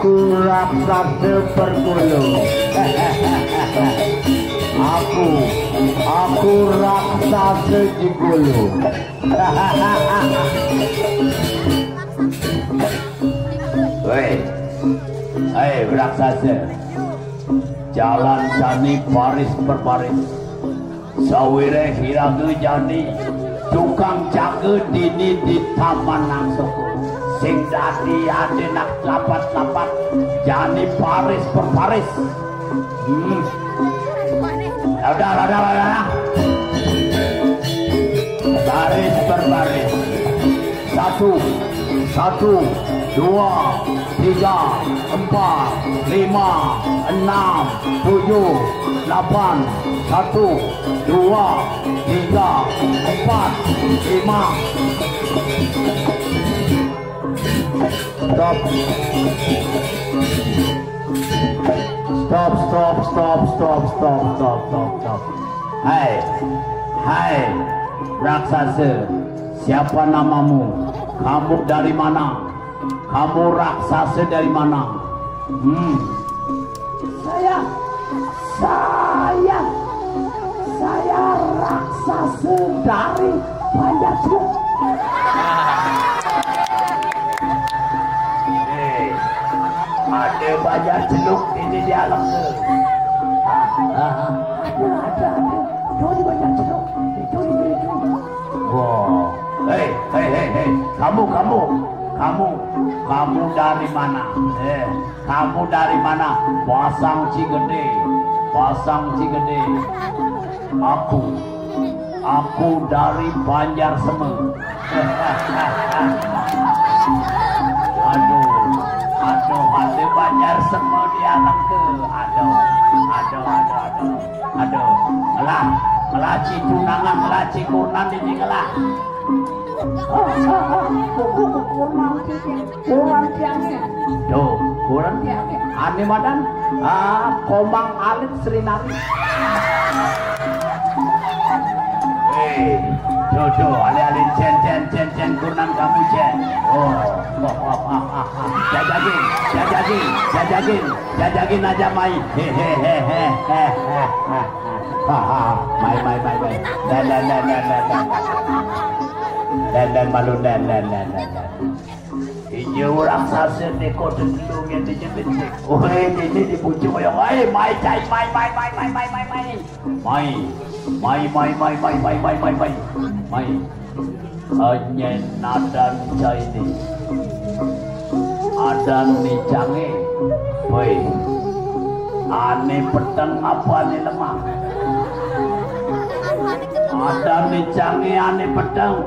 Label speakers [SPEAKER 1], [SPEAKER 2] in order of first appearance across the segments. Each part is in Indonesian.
[SPEAKER 1] Aku raksasa bergulung. Aku raksasa digulung. Hei raksasa, jalan jani baris berbaris, sawire hiraga jani, tukang jaga dini di taman nangsoko. Sing dadi ade nak lapat-lapat, jani baris berbaris. Udah. Baris berbaris. Satu, 2, 3, 4, 5, 6, 7, 8, 1, 2, 3, 4, 5. Stop. Hai, raksasa, siapa namamu? Kamu dari mana? Kamu raksasa dari mana? Saya raksasa dari Banjarceluk. Ada Banjarceluk ini di alam ke? Ada. Curi Banjarceluk. Curi. Wow. Hei. Kamu dari mana? Kamu dari mana? Pasang Cigede. Aku dari Banjarseme. Aduh, ada Banjarseme di alam ke? Aduh. Melaci tunangan, melaci kunan ini kelah. Kurang tiangnya. Ane madan, Komang Alit Sri Nari. Jodoh, alih-alih cen kurang kamu cen. Jajagin aja main. Main. Dan malu dan. Iya raksasa neko dendung yang dijebit. Ini dipuji koyo wae, main. Hanya nadan cai ini. Adan ni canggih. Woi. Ane pedang apa ane lemah? Adan ni canggih ane pedang.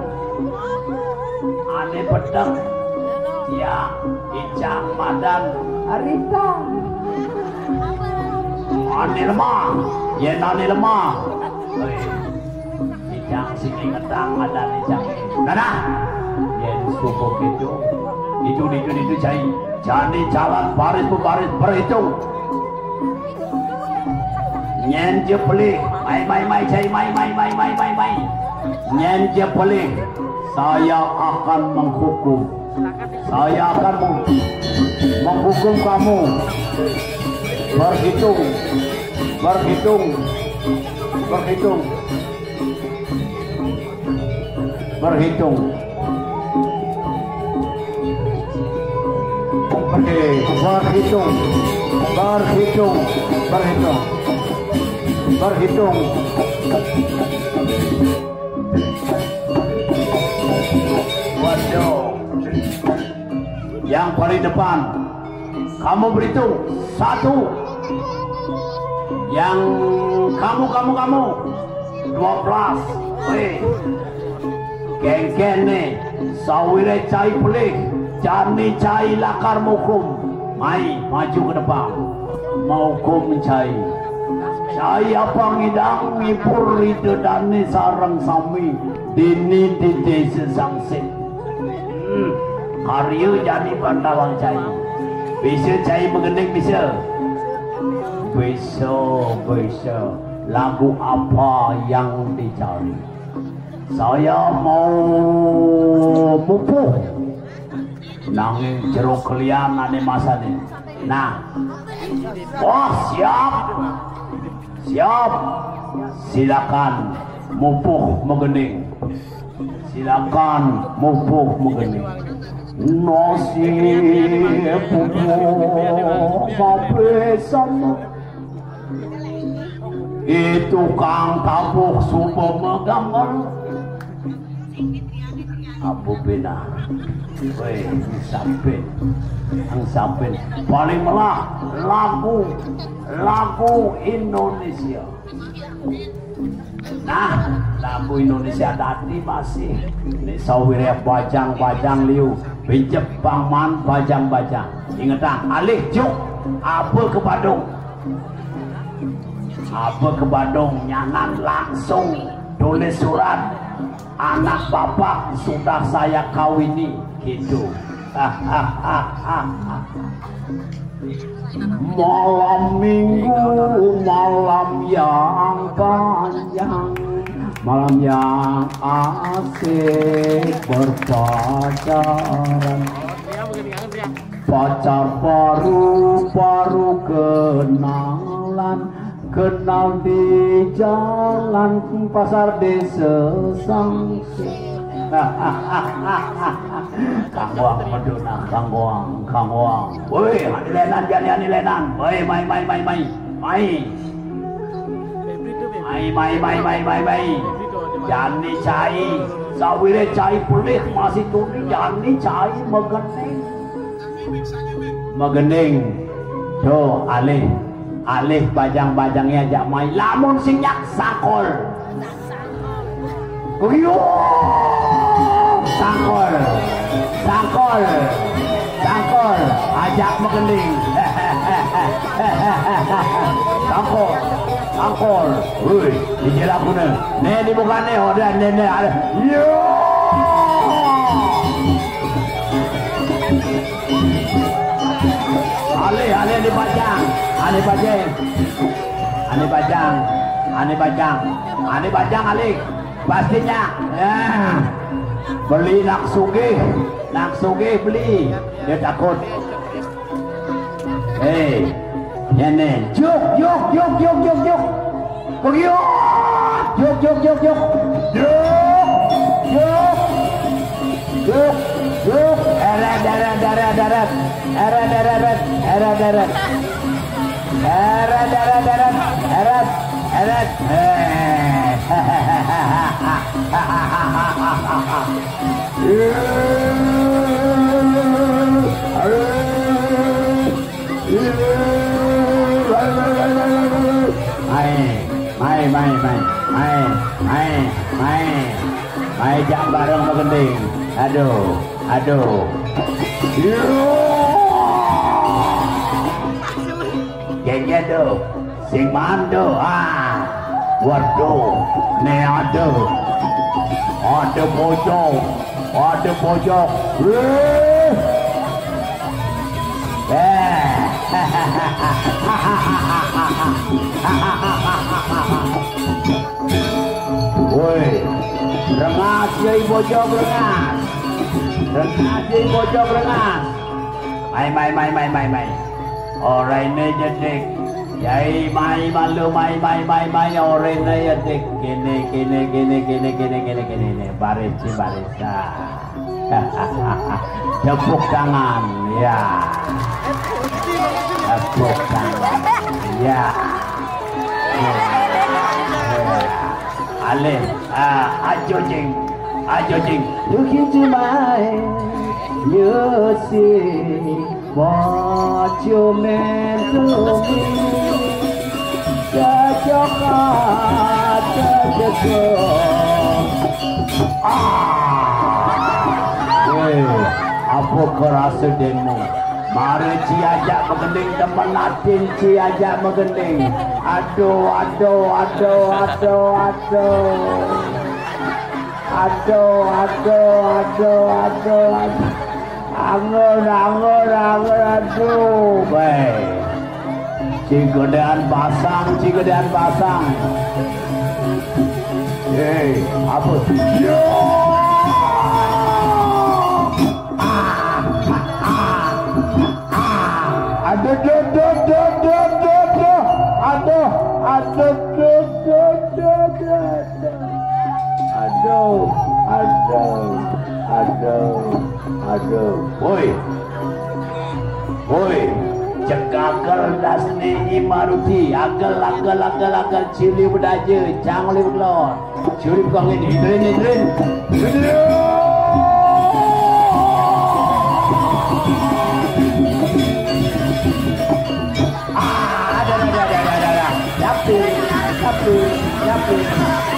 [SPEAKER 1] Ya, Icang Madan Arita. Ane lemah. Icang sini ngetang ada Icang. Nana. Yen cukup itu cai. Jani jalan baris berhitung. Nyen jeplik. Mai cai mai. Nyen jeplik. Saya akan menghukum. Saya akan menghukum kamu. Berhitung. Berhitung. Waduh. Yang paling depan kamu berhitung 1. Yang kamu 12. Geng nih sawire cai pelik jani cai lakar mukum. Maju ke depan mau kum cai apa ngidang ngipur ide dani sarang sami dini di desa sangsit. Karya jadi bandawang cai. Bisa cai mengening bisa. Lagu apa yang dicari? Saya mau mupuh nanging jeruk kalian ane masane. Nah, wah siap, siap, silakan mupuh megening, silakan mupuh megening. Nasi pupuh mabesam itu kang tabuk subuh megambar Abu Bina, weh ang sampin paling melah lagu Indonesia. Nah, lagu Indonesia tadi masih ini sawirnya bajang-bajang liu, Jepang man bajang-bajang. Ingatang, alih juk, apa ke Bandung, nyanan langsung tulis surat. Anak bapak sudah saya kawini gitu. Malam minggu, malam yang panjang, malam yang asik berpacaran. Pacar baru kenalan, kenal di jalan pasar desa Sangsi. Kang Wang Meduna, Kang Wang. Woi, ani lenan. Woi, mai. Jani cai, sawire cai pelik masih tuni jani cai megening. Do alih bajang-bajangnya ajak main lamun sinyak sakol. Kuyo sakol ajak megening. Sakol woi di lakune ne di bukane odan ne ada yo ale dipajang ane bajang alik pastinya ya. Beli nak sugih beli dia takut. Ini juk pergi juk Mai jam bareng megending. Aduh. Gengnya tuh, sing mando. Waduh, ne ada pojok. Woi, rengas yai bojok rengas. Mai. Orang ini jedek. Yai mai malu mai orang ini jedek. Gini. Baris. Tepuk tangan, ya. Tepuk tangan, ya. Ale, ajo jing. Yuki mai, yusi, bojo mentumi, cacokat, apa kerasa demo? Mari ciajak megending teman latin ciajak megending. Aduh. Anggur, aduh. Baik. Cigedean pasang. Apa? Yo! Woi, cekaker dasni Maruti, agel cili bedaje, cangli beglor, curi kangin hidrin.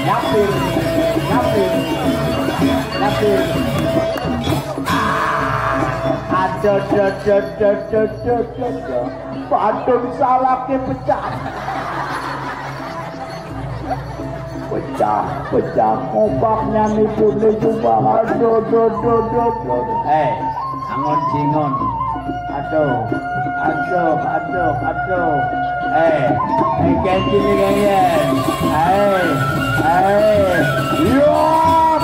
[SPEAKER 1] Nyapir. Badung salah ke pecah kobaknya nih boleh coba. Angon jingon. Aduh. Ganti nih kalian. Yop.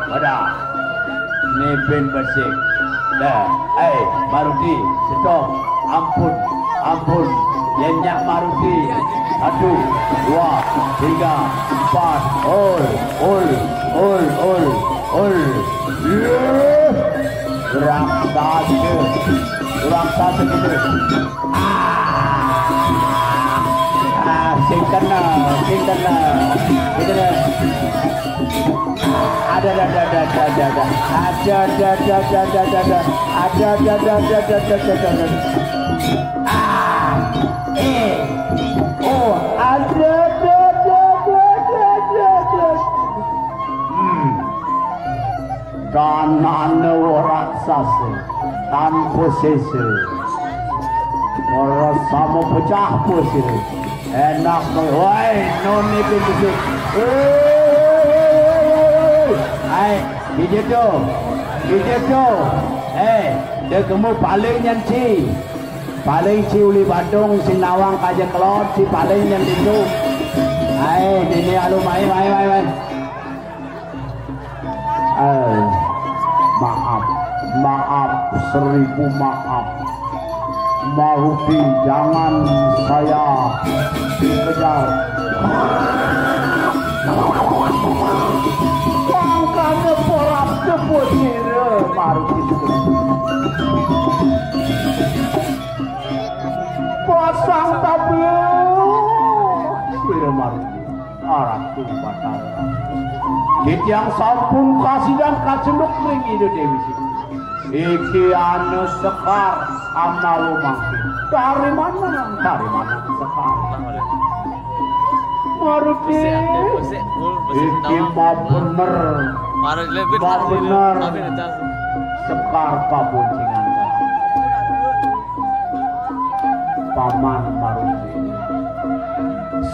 [SPEAKER 1] Wadah, nebin bersih. Dah, Maruti, stop. Ampun. Yenyak Maruti. 1, 2, 3, 4. Ol. Kurang satu gitu. Sing kena. Gitu deh. Ada. Kanan raksasa tanpa sese. Orang sama pecah pusir. Enak woi noni pintu. Hijau tu. Dia kamu paling nyanci. Paling ciuli Badung si Nawang kaja kelot si paling nyanci tu. Ini alu main. Maaf 1000 maaf. Maruti jangan saya dikejar. Makanya porap sebut sire Maruti pasang tabel sire Maruti arah tu batang yang sampun kasih dan kacenduk ring itu Dewi iki anu sekar amalu mangkin dari mana sekar Maruti iki mau bener sekar kabuncingan paman Maruti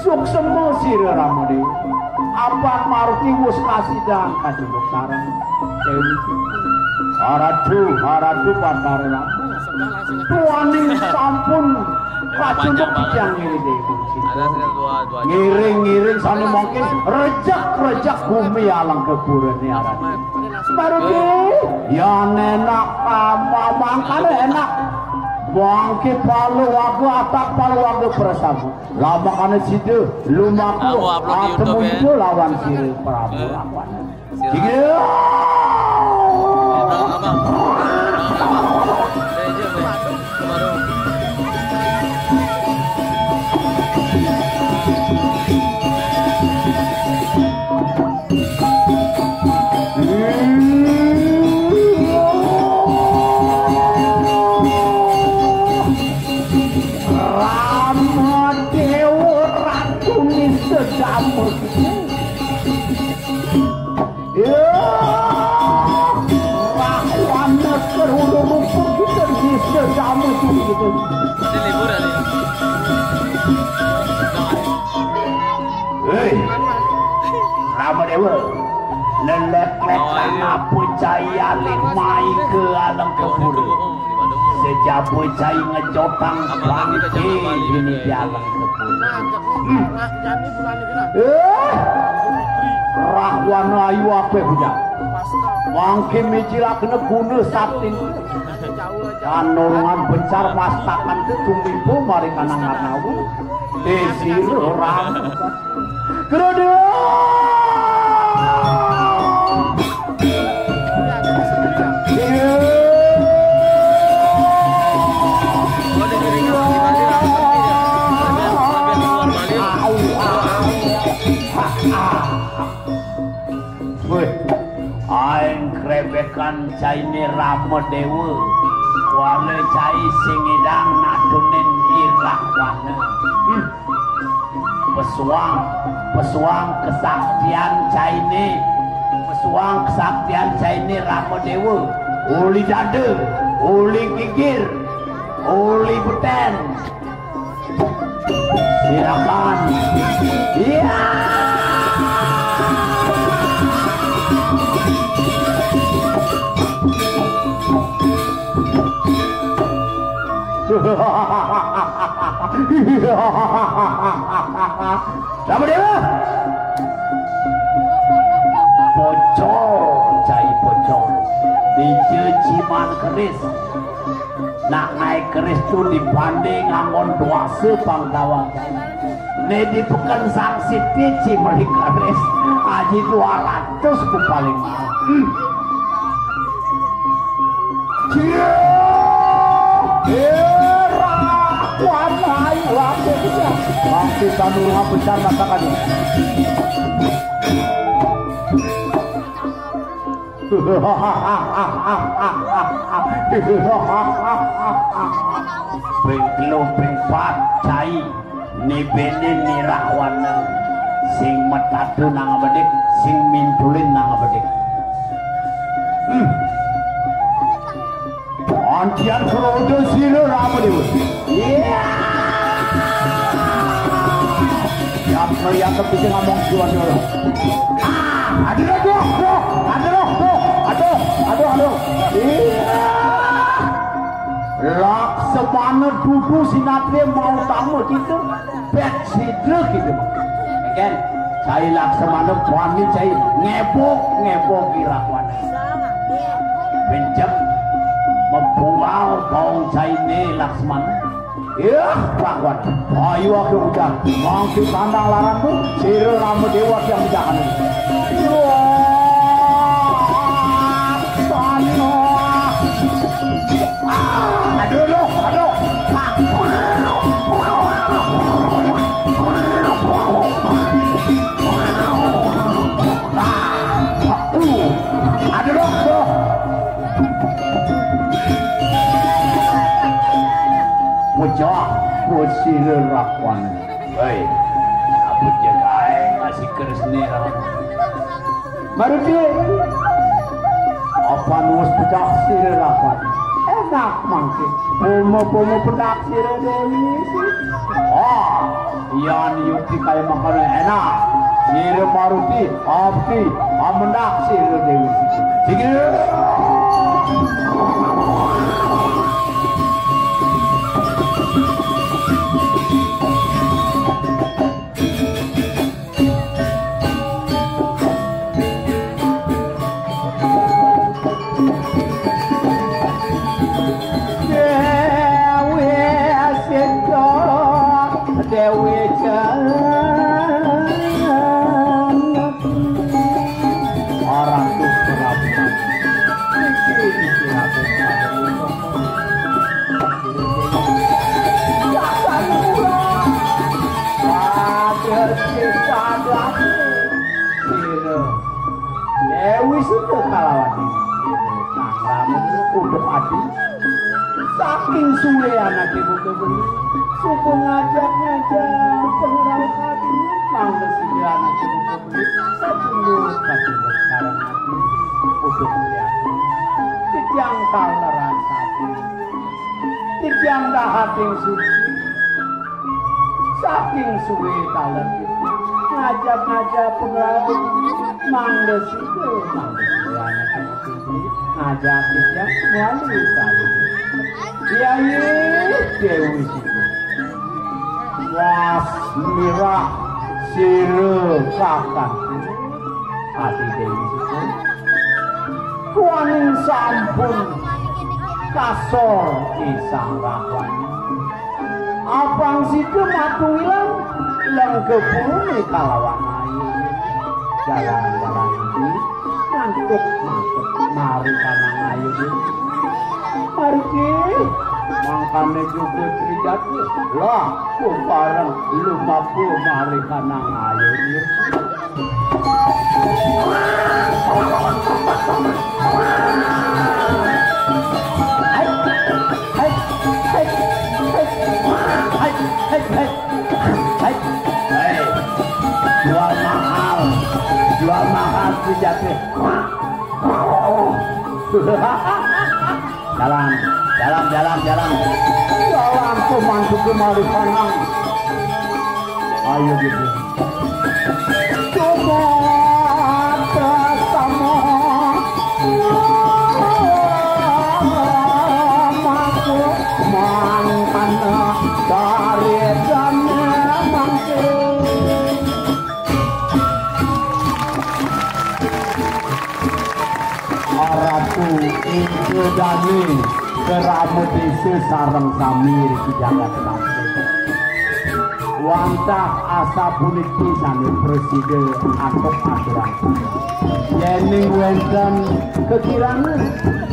[SPEAKER 1] suksema sira Ramadi apa Maruti wis kasih dan kacenduk sareng Dewi Haradu partare tuaning sampun kacunduk yang ini deh ngiring sana mungkin rejak bumi alang keburan ini Haradu Maruti ya enak mangkane enak bangki palu wagu atak palu wagu bersambut lama kana situ lumaku atemu itu lawan siri Prabu lawan Ramadewa lelek-lek apa caya limai ke alam keburu sejabu cai ngejotang bangke ini jalan kepul. Rahwan ayu apa hujang? Wangke micilak negune satin. Kanolongan bencar masakan itu tumipu mari kanang ngarnawu. Desir orang. Kerodo. Aing krebekan cai ni Rama Dewa wala cai singidang nadunin irah wana pesuang kesaktian cai ni Rama Dewa uli dada uli gigir uli beten silakan iya. Rama Dewa pocong cai pocong di Ciman keris nak naik keris tu dibanding angon dua sepang tawang ne di pekan sang siti cimali keris aji 200 ku paling mahal Masih tanurha besar masakannya. Bengklo bengpat cai ni bene ni rahwana sing metadu nang abadek sing mintulin nang abadek. Antian kerodo silo Rama Dewa. Iya. Yang kepikir ngomong jiwa dulu. Aduh. Iya. Laksamana dudu sinatria mau tamu gitu, pet sidre gitu. Kan? Cai Laksamana wani cai ngebok irawan. Pinjam membual bau cai ne Laksamana. Ya, Rahwan. Ayo aku udah mangki pandang laranmu, sira Rama Dewa yang jahan. Aduh. Sira Rahwan. Hei, aku jagai masih keresne Rahwan. Maruti. Apa nuas pedak sira Rahwan? Enak mangke. Pomo pedak sira Dewi. Oh, iya niuti kaya makanan enak. Sira Maruti, abdi, amendak sira Dewi. Sikir. Saking suwe anak ibu kebeli, suku ngajak pengerawat hati, mangga si anak ibu kebeli, sepuluh sekarang hati, untuk melihat, dijang kaleran hati, dijang hati suci, saking suwe kaler itu, ngajak pengerawat, mangga si anak ibu kebeli, ngajak dia melalui kali. Kiai Dewi Siku was mirah sire kakak hati Dewi Siku kuaning sampun kasor isang rakwani abang siku matu ilang ilang kebuni kalawan ayu jalan-jalan ini ngantuk mari kanang ayu ini mari mangkane juga trijati lah bareng lumaku mari kanang ayu ini jual mahal trijati jalan pemantu kemari kanang ayo gitu coba bersama maku mantan dari jamnya mangku Aratu itu dani keramut isu sarang samir di jagat sampai wantah asa punik pisan presiden atau aturan yening wenten kekirangan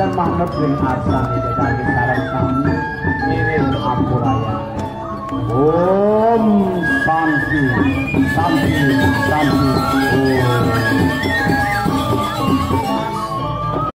[SPEAKER 1] dan manut ring asan di jagat sarang samir kirim ampuraya Om Santi Santi Santi